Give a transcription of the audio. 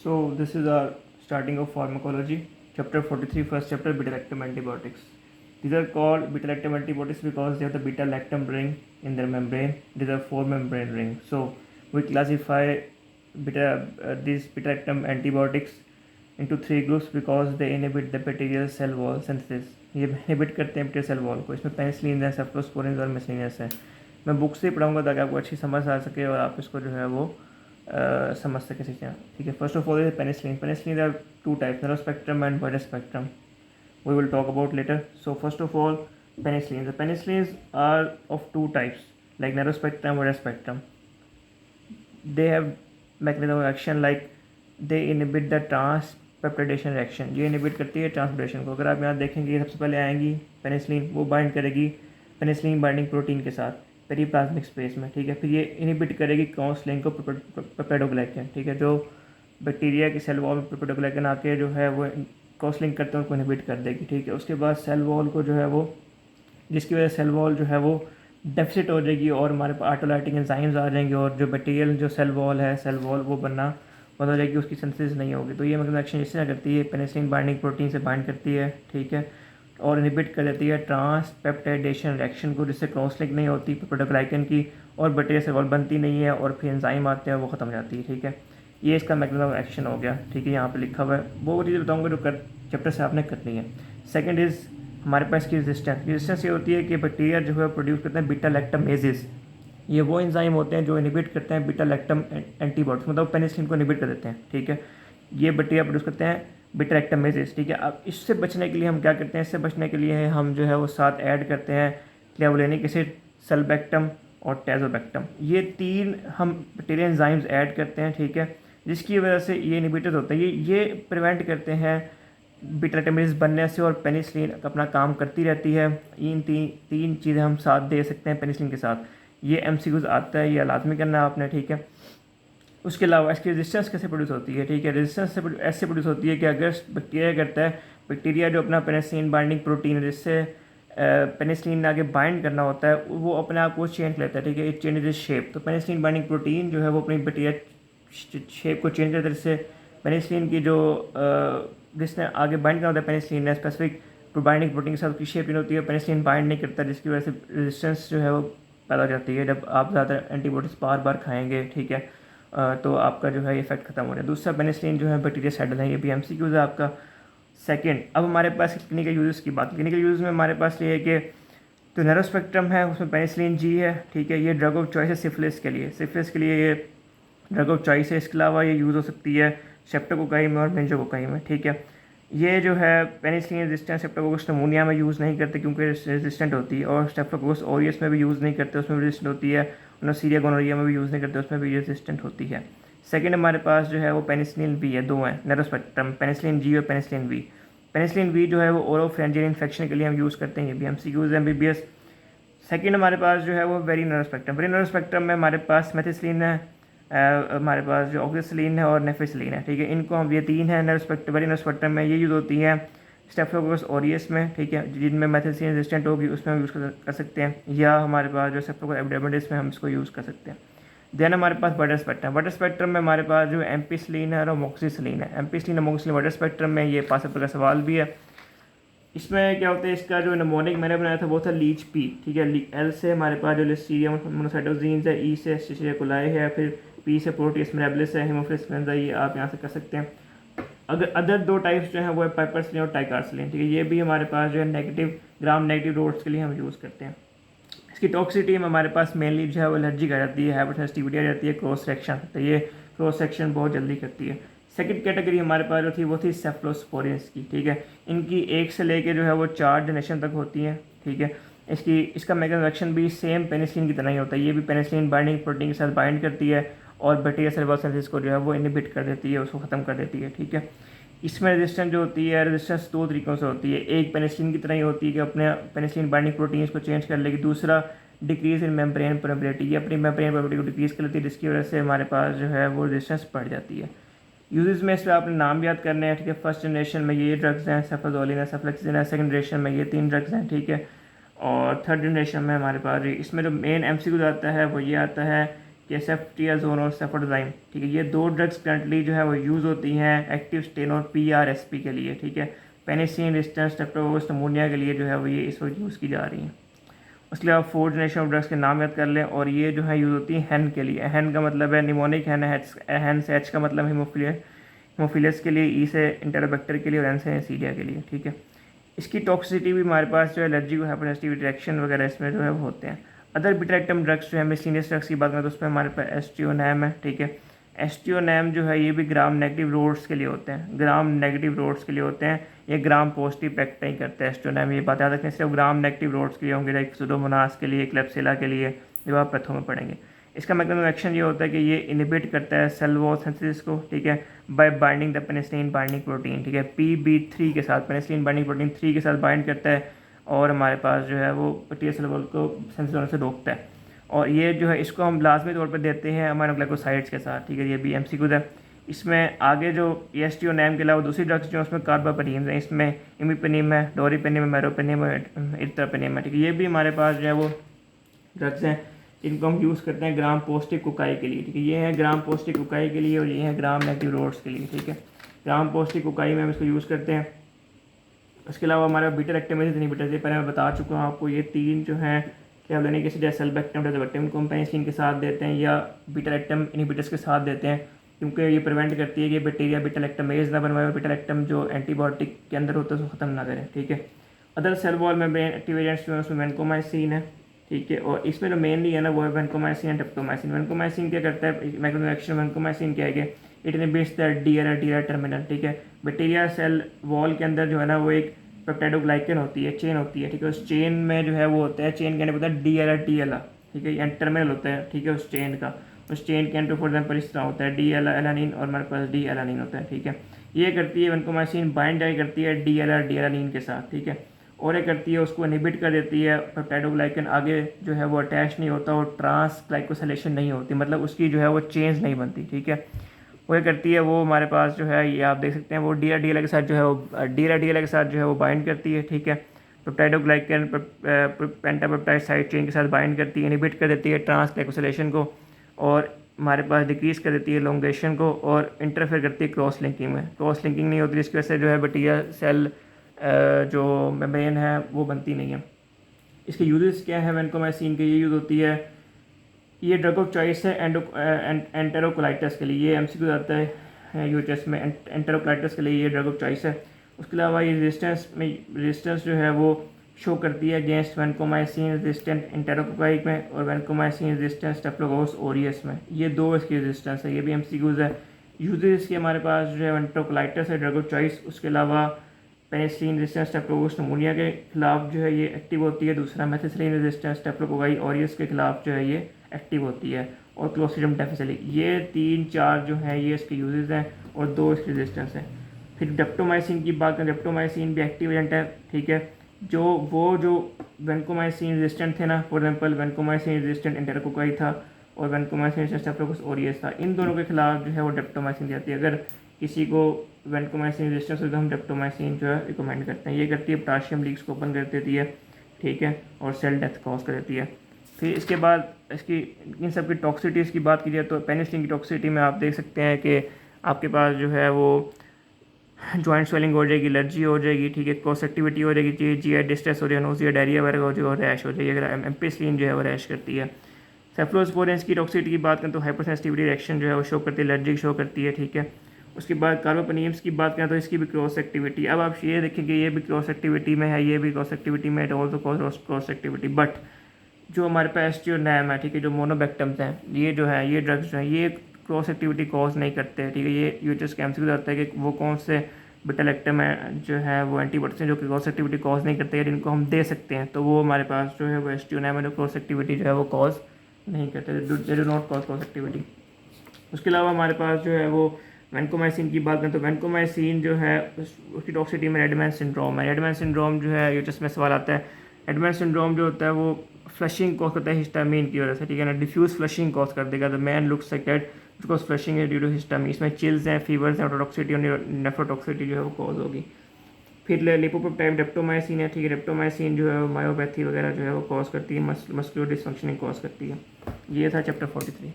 So this is our starting of pharmacology, chapter 43, first chapter, beta-lactam antibiotics. These are called beta-lactam antibiotics because they have the beta-lactam ring in their membrane. These are four membrane ring. So we classify these beta-lactam antibiotics into three groups because they inhibit the bacterial cell wall synthesis. ये inhibit करते हैं bacterial cell wall को. इसमें penicillin है, cephalosporin और मेसिलिनस है. मैं book से ही पढ़ाऊँगा ताकि आपको अच्छी समझ आ सके और आप इसको जो है वो समझ सके सीखना. ठीक है. First of all penicillin. Penicillin are two types, narrow spectrum and wide spectrum. We will talk about later. So first of all, penicillins. The penicillins are of two types, like narrow spectrum, wide spectrum. They have mechanism of action like they inhibit the transpeptidation reaction. ये inhibit करती है transpeptidation को. अगर आप यहाँ देखेंगे सबसे पहले आएंगी पेनिसिलिन, वो बाइंड करेगी पेनिसिलिन बाइंडिंग प्रोटीन के साथ पेरीप्लाज्मिक स्पेस में. ठीक है. फिर ये इनहिबिट करेगी क्रॉस लिंक को पेप्टाइडोग्लाइकन. ठीक है. जो बैक्टीरिया की सेल वॉल में पेप्टाइडोग्लाइकन आके जो है वो क्रॉस लिंक करते हैं उनको इनहिबिट कर देगी. ठीक है. उसके बाद सेल वॉल को जो है वो, जिसकी वजह से सेल वॉल जो है वो डेफिसिट हो जाएगी और हमारे पास ऑटोलाइटिक एंजाइम्स आ जाएंगे और जो बैक्टीरियल जो सेल वॉल है, सेल वॉल वो बनना बंद हो जाएगी, उसकी सिंथेसिस नहीं होगी. तो ये मतलब एक्शन इससे करती है, पेनिसिलिन बाइंडिंग प्रोटीन से बाइंड करती है. ठीक है. और इनहिबिट कर देती है ट्रांसपेप्टाइडेशन रिएक्शन को, जिससे क्रॉस लिंक नहीं होती पेप्टाइडोग्लाइकन की और बैक्टीरिया सेल वॉल बनती नहीं है और फिर एंजाइम आते हैं वो ख़त्म हो जाती है. ठीक है. ये इसका मैकेनिज्म एक्शन हो गया. ठीक है. यहाँ पे लिखा हुआ है. वो चीज़ बताऊँगा जो चैप्टर से आपने करनी है. सेकंड इज़ हमारे पास की रेजिस्टेंस ये होती है कि बैक्टीरिया जो है प्रोड्यूस करते हैं बीटा लैक्टमेजेस. ये वो एंजाइम होते हैं जो इनहिबिट करते हैं बीटा लैक्टम एंटीबॉडीज, मतलब पेनिसिलिन को इनहिबिट कर देते हैं. ठीक है. ये बैक्टीरिया प्रोड्यूस करते हैं बीटा लैक्टमेजेस. ठीक है. अब इससे बचने के लिए हम क्या करते हैं, इससे बचने के लिए हम जो है वो साथ ऐड करते हैं क्लेवुलिनिक एसिड, सल्बैक्टम और टेजोबैक्टम. ये तीन हम बैक्टीरिया एंजाइम्स ऐड करते हैं. ठीक है. जिसकी वजह से ये इनहिबिटेड होता है, ये प्रिवेंट करते हैं बीटा लैक्टमेजेस बनने से और पेनिसिलिन अपना काम करती रहती है. इन तीन चीज़ें हम साथ दे सकते हैं पेनिसिलिन के साथ. ये एमसीक्यूज आता है, ये लाजमी करना है आपने. ठीक है. उसके अलावा इसकी रेजिस्टेंस कैसे प्रोड्यूस होती है. ठीक है. रेजिस्टेंस से ऐसे प्रोड्यूस होती है कि अगर बैक्टीरिया करता है, बैक्टीरिया जो अपना पेनिसिलिन बाइंडिंग प्रोटीन जिससे पेनिसिलिन आगे बाइंड करना होता है वो अपने आप को चेंज कर लेता है. ठीक है. It change shape. तो पेनिसिलिन बाइंडिंग प्रोटीन जो है वो अपनी बैक्टीरिया शेप को चेंज करते हैं, जिससे पेनिसिलिन की जो जिसने आगे बाइंड करना होता है पेनिसिलिन ने स्पेसिफिक बाइंडिंग प्रोटीन के साथ उसकी शेप नहीं होती है, पेनिसिलिन बाइंड नहीं करता, जिसकी वजह से रेजिस्टेंस जो है वो पैदा हो जाती है. जब आप ज़्यादा एंटीबॉडीज़ बार बार खाएंगे, ठीक है, तो आपका जो है इफेक्ट खत्म हो रहा है. दूसरा पेनिसिलिन जो है बैक्टीरिया साइडल है, ये भी एमसीक्यूज है आपका. सेकंड, अब हमारे पास क्लिनिकल यूजेस की बात. क्लिनिकल यूज में हमारे पास ये है कि तो नैरो स्पेक्ट्रम है, उसमें पेनिसिलिन जी है. ठीक है. ये ड्रग ऑफ चॉइस है सिफिलिस के लिए. सिफिलिस के लिए ये ड्रग ऑफ चॉइस है. इसके अलावा ये यूज़ हो सकती है स्ट्रेप्टोकोकाई में और मेनिंजोकोकाई में. ठीक है. ये जो है पेनिसिलिन रेजिस्टेंट स्ट्रेप्टोकोकस निमोनिया में यूज़ नहीं करते क्योंकि रेजिस्टेंट होती है, और स्ट्रेप्टोकोकस ऑरियस में भी यूज़ नहीं करते, उसमें भी रेजिस्टेंट होती है. नोसीरिया गोनोरिया में भी यूज़ नहीं करते, उसमें भी रेजिस्टेंट होती है. सेकंड हमारे पास जो है वो पेनिसिलिन वी है. दो हैं नैरो स्पेक्ट्रम, पेनिसिलिन जी और पेनिसिलिन वी. पेनिसिलिन वी जो है वो ओरोफ्रेंजियल इन्फेक्शन के लिए हम यूज़ करते हैं. ये भी एमसीक्यूज है, एमबीबीएस. सेकंड हमारे पास जो है वो very narrow spectrum. Very narrow spectrum में हमारे पास मेथिसिलिन है, हमारे पास जो ऑक्सीसिलिन है और नेफिसिलिन है. ठीक है. इनको हम, ये तीन है वेरी नैरो स्पेक्ट्रम में. ये यूज़ होती हैं स्टेफ्लोकोकस ऑरियस में. ठीक है. जिनमें मेथिसिलिन रेजिस्टेंट होगी उसमें हम यूज़ कर सकते हैं, या हमारे पास जो स्टेफ्लोकोकस एपिडेमिडिस में हम इसको यूज़ कर सकते हैं. देन हमारे पास वाइडर स्पेक्ट्रम. वाइडर स्पेक्ट्रम में हमारे पास जो एम्पिसिलिन है और मोक्सिसिलिन है. एम्पिसिलिन और मोक्सिसिलिन वाइडर स्पेक्ट्रम में. ये 5 का सवाल भी है. इसमें क्या होता है, इसका जो निमोनिक मैंने बनाया था वो था लीच पी. ठीक है. एल से हमारे पास जो लिस्टीरिया मोनोसाइटोजीन्स है, ई से एस्टेरिया कोलाई है, फिर पी से प्रोटीज मिराबिलिस है, हेमोफिलिस इन्फ्लुएंजा. ये आप यहाँ से कर सकते हैं. अगर अदर दो टाइप्स जो हैं वो है पाइपरसिलिन और टाइकार्सिलिन. ठीक है. ये भी हमारे पास जो है नेगेटिव ग्राम नेगेटिव रोड्स के लिए हम यूज़ करते हैं. इसकी टॉक्सिसिटी में हमारे पास मेनली जो है वो एलर्जी आ जाती है, हाइपरसेंसिटिविटी आ जाती है, क्रॉस सेक्शन. तो ये क्रॉस सेक्शन बहुत जल्दी करती है. सेकंड कैटेगरी हमारे पास जो थी वो थी सेफ्लोस्पोरिन्स की. ठीक है. इनकी 1 से लेके जो है वो 4 जनरेशन तक होती हैं. ठीक है. इसका मैकेनिज्म एक्शन भी सेम पेनिसिलिन की तरह ही होता है. ये भी पेनिसिलिन बाइंडिंग प्रोटीन के साथ बाइंड करती है और बैक्टीरिया सेल वॉल सिंथेसिस को जो है वो इनहिबिट कर देती है, उसको ख़त्म कर देती है. ठीक है. इसमें रेजिस्टेंस जो होती है, रेजिस्टेंस 2 तरीक़ों से होती है. एक पेनिसिलिन की तरह ही होती है कि अपने पेनिसिलिन बाइंडिंग प्रोटीन्स को चेंज कर लेगी. दूसरा डिक्रीज इन मेम्ब्रेन परमेबिलिटी. ये अपनी मेम्ब्रेन परमेबिलिटी को डिक्रीज कर लेती है, जिसकी वजह से हमारे पास जो है वो रेजिस्टेंस बढ़ जाती है. यूजेस में इसमें आपने नाम याद करने हैं. ठीक है. फर्स्ट जनरेशन में ये ड्रग्स हैं, सेफाजोलिन है, सेफ्लेक्सिन है. सेकंड जनरेशन में ये 3 ड्रग्स हैं. ठीक है. और थर्ड जनरेशन में हमारे पास इसमें जो मेन एमसीक्यू आता है वो ये आता है कि सेफ्ट्रियाजोन और सेफोडाइम, ठीक है, ये 2 ड्रग्स करंटली जो है वो यूज़ होती हैं एक्टिव स्टेन और PRSP के लिए, ठीक है। पेनिसिलिन रेजिस्टेंस स्ट्रेप्टोकोकस निमोनिया के लिए जो है वो ये इस वक्त यूज़ की जा रही हैं। उसके अलावा 4 जनरेशन ऑफ ड्रग्स के नाम याद कर लें, और ये जो है यूज़ होती है हैन के लिए। हैन का मतलब है निमोनिक हैन, हैन से एच का मतलब हीमोफिलियस के लिए, ई से इंटेरोबैक्टर के लिए और एन से एंसीडिया के लिए, ठीक है। इसकी टॉक्सिसिटी भी हमारे पास जो है एलर्जी को हाइपरसेंसिटिविटी रिएक्शन वगैरह इसमें जो है वो होते हैं। अदर बीटा लैक्टम ड्रग्स जो है मिसलिनियस ड्रग्स की बात करें तो उसमें हमारे पास एस्टियोनैम है, ठीक है। एस्टियोनैम जो है ये भी ग्राम नेगेटिव रोड्स के लिए होते हैं, ग्राम नेगेटिव रोड्स के लिए होते हैं, ये ग्राम पॉजिटिव इफेक्ट नहीं करते हैं एस्टियोनैम, ये बात याद रखें। सिर्फ ग्राम नेगेटिव रोड्स के लिए होंगे, लाइक सुडोमोनास के लिए, क्लेप्सिला के लिए, जब आप पैथो में पढ़ेंगे। इसका मैकेनिज्म एक्शन ये होता है कि ये इनहिबिट करता है सेल वॉल सिंथेसिस को, ठीक है, bye binding the penicillin binding protein, ठीक है, PB3 के साथ, पेनिसिलिन बाइंडिंग प्रोटीन 3 के साथ बाइंड करता है और हमारे पास जो है वो टी सेल वॉल को सिंथेसिस होने से रोकता है। और ये जो है इसको हम लाजमी तौर पर देते हैं अमाइनोग्लाइकोसाइड्स के साथ, ठीक है, ये भी MCQ है। इसमें आगे जो एस्टियोनैम के अलावा दूसरी ड्रग्स जो उसमें कार्बापेनिम है, इसमें इमिपेनिम है, डोरिपेनिम है, मेरोपेनिम है, इर्त्रापेनिम है, ठीक है। ये भी हमारे पास जो है वो ड्रग्स हैं इनको हम यूज़ करते हैं ग्राम पॉजिटिव कोकाई के लिए, ठीक है। ये है ग्राम पॉजिटिव कोकाई के लिए और ये है ग्राम नेगेटिव रोड्स के लिए, ठीक है। ग्राम पॉजिटिव कोकाई में हम इसको यूज़ करते हैं। उसके अलावा हमारा बीटा लैक्टम इनहिबिटर से पहले मैं बता चुका हूँ आपको, ये 3 जो हैं क्या लेने के जैसे सेल्बेक्टम डेजोबेक्टम इनको हम पेनिसिलिन के साथ देते हैं या बीटा लैक्टम इनहिबिटर्स के साथ देते हैं, क्योंकि ये प्रिवेंट करती है कि बैक्टीरिया बीटा लैक्टमेज ना बनवाए और बीटा लैक्टम जो एंटीबायोटिक के अंदर होता है उसको ख़त्म ना करें, ठीक है। Other cell wall membrane active agents जो है उसमें वैनकोमाइसिन है, ठीक है, और इसमें जो मेनली है ना वो है वैनकोमाइसिन एंड डेप्टोमाइसिन। वैनकोमाइसिन क्या करता है, मैकेनिज्म एक्शन वैनकोमाइसिन क्या है कि it inhibits the DLR terminal, ठीक है। बैक्टीरिया सेल वॉल के अंदर जो है ना वो एक पेप्टाइडोग्लाइकन होती है, चेन होती है, ठीक है। उस चेन में जो है वो होता है, चेन के अंदर होता है DLR, ठीक है, ये टर्मिनल होता है, ठीक है, उस चेन का। उस चेन के अंदर फॉर एग्जाम्पल इस तरह होता है DL-एलानिन और हमारे पास D-एलानिन होता है, ठीक है। ये करती है वैनकोमाइसिन बाइंड जाए करती है DLR-D-एलानिन के साथ, ठीक है, और ये करती है उसको इनहिबिट कर देती है। पेप्टाइडोग्लाइकन आगे जो है वो अटैच नहीं होता और ट्रांस ग्लाइकोसिलेशन नहीं होती, मतलब उसकी जो है वो चेंज नहीं बनती, ठीक है। वो ये करती है वो हमारे पास जो है ये आप देख सकते हैं वो DLR-DLR के साथ जो है वो DLR-DLR के साथ जो है वो बाइंड करती है, ठीक है। पेप्टाइडोग्लाइकन पेंटापेप्टाइड साइड चेन के साथ बाइंड करती है, इनहिबिट कर देती है ट्रांस ग्लाइकोसिलेशन को और हमारे पास डिक्रीज कर देती है एलोंगेशन को और इंटरफेयर करती है क्रॉस लिंकिंग में। क्रॉस लिंकिंग नहीं होती जिसकी वजह से जो है बैक्टीरिया सेल जो मेम्ब्रेन है वो बनती नहीं है। इसके यूजेस क्या है वैनकोमाइसिन के, ये यूज़ होती है, ये ड्रग ऑफ चॉइस है एंटेरोकोलाइटिस के लिए, ये MCQ आता है यूएचएस में, एंटेरोकोलाइटिस के लिए ये ड्रग ऑफ चॉइस है। उसके अलावा ये रेजिस्टेंस जो है वो शो करती है अगेंस्ट वैनकोमाइसिन रेजिस्टेंट एंटेरोकोकाइक में और वैनकोमाइसिन रेजिस्टेंट स्टेफ्लोकोकस ऑरियस में, ये 2 इसकी रेजिस्टेंस है, ये भी MCQs है। यूजेस इसके हमारे पास जो है एंटेरोकोलाइटिस है ड्रग ऑफ चॉइस, उसके अलावा पेनिसिलिन रेजिस्टेंट स्टेफ्लोकोकस निमोनिया के खिलाफ जो है ये एक्टिव होती है, दूसरा मेथिसिलिन रेजिस्टेंट स्टेफ्लोकोकाई ऑरियस के खिलाफ जो है ये एक्टिव होती है, और क्लोस्ट्रिडियम डिफिसिली, ये 3-4 जो हैं ये इसके यूजेस हैं और 2 इसके रेजिस्टेंस हैं। फिर डेप्टोमाइसिन की बात करें, डेप्टोमाइसिन भी एक्टिव एजेंट है, ठीक है, जो वैनकोमाइसिन रेजिस्टेंट थे ना, फॉर एग्जांपल वैनकोमाइसिन रेजिस्टेंट एंटेरोकोकाई था और वैनकोमाइसिन रेजिस्टेंट स्टेफ्लोकोकस ऑरियस था, इन दोनों के खिलाफ जो है वो डेप्टोमाइसिन जाती है। अगर किसी को वैनकोमाइसिन रेजिस्टेंस हो तो हम डेप्टोमाइसिन जो है रिकमेंड करते हैं। ये करती है पोटाशियम लीक्स को ओपन कर देती है, ठीक है, और सेल डेथ कॉज कर देती है। फिर इसके बाद इसकी इन सब की टॉक्सिटीज़ की बात की जाए तो पेनिसिलिन की टॉक्सिटी में आप देख सकते हैं कि आपके पास जो है वो जॉइंट स्वेलिंग हो जाएगी, एलर्जी हो जाएगी, ठीक है, क्रॉस एक्टिविटी हो जाएगी, GI डिस्ट्रेस हो जाएगी, नोजिया डायरिया वगैरह हो जाएगी और रैश हो जाएगी। अगर एम्पिसिलिन जो है वो रैश करती है। सेफ्लोस्पोरेंस की टॉक्सिटी की बात करें तो हाइपरसेंसिटिविटी रिएक्शन जो है वो शो करती है, एलर्जी शो करती है, ठीक है। उसके बाद कार्बोपेनियम्स की बात करें तो इसकी भी क्रॉस एक्टिविटी, अब आप ये देखेंगे ये भी क्रॉस एक्टिविटी में है, ये भी क्रॉस एक्टिविटी में, it also cross activity, but जो हमारे पास एस्टियोनैम है, ठीक है, जो मोनोबैक्टम्स हैं, ये जो है ये ड्रग्स जो हैं ये क्रॉस एक्टिविटी कॉज नहीं करते हैं, ठीक है। ये यूएचएस के MCQ आता है कि वो कौन से बीटा लैक्टम है जो है वो एंटीबायोटिक्स हैं जो कि क्रॉस एक्टिविटी कॉज नहीं करते हैं, जिनको हम दे सकते हैं, तो वो हमारे पास जो है वो एस्टियोनैम है जो क्रॉस एक्टिविटी जो है वो कॉज नहीं करते, they do not cause cross activity. उसके अलावा हमारे पास जो है वो वैनकोमाइसिन की बात करें तो वैनकोमाइसिन जो है उसकी टॉक्सिटी में रेडमैन सिंड्रोम है। रेडमैन सिंड्रोम जो है यूएचएस में सवाल आता है। रेडमैन सिंड्रोम जो होता है वो फ्लशिंग कॉज करता है हिस्टामिन की वजह से, ठीक है ना, डिफ्यूज फ्लशिंग कॉज कर देगा। The man looks like that because flushing है ड्यू टू हिस्टामिन। इसमें चिल्स हैं, फीवर्स हैं, ऑटोटॉक्सिटी और नेफ्रोटॉक्सिटी जो है वो कॉज होगी। फिर लिपोपेप्टाइड डेप्टोमाइसिन है, ठीक है, डेप्टोमाइसिन जो है मायोपैथी वगैरह जो है वो कॉज करती है, मस्कुलर डिसफंक्शनिंग कॉज करती है। ये था चैप्टर 43।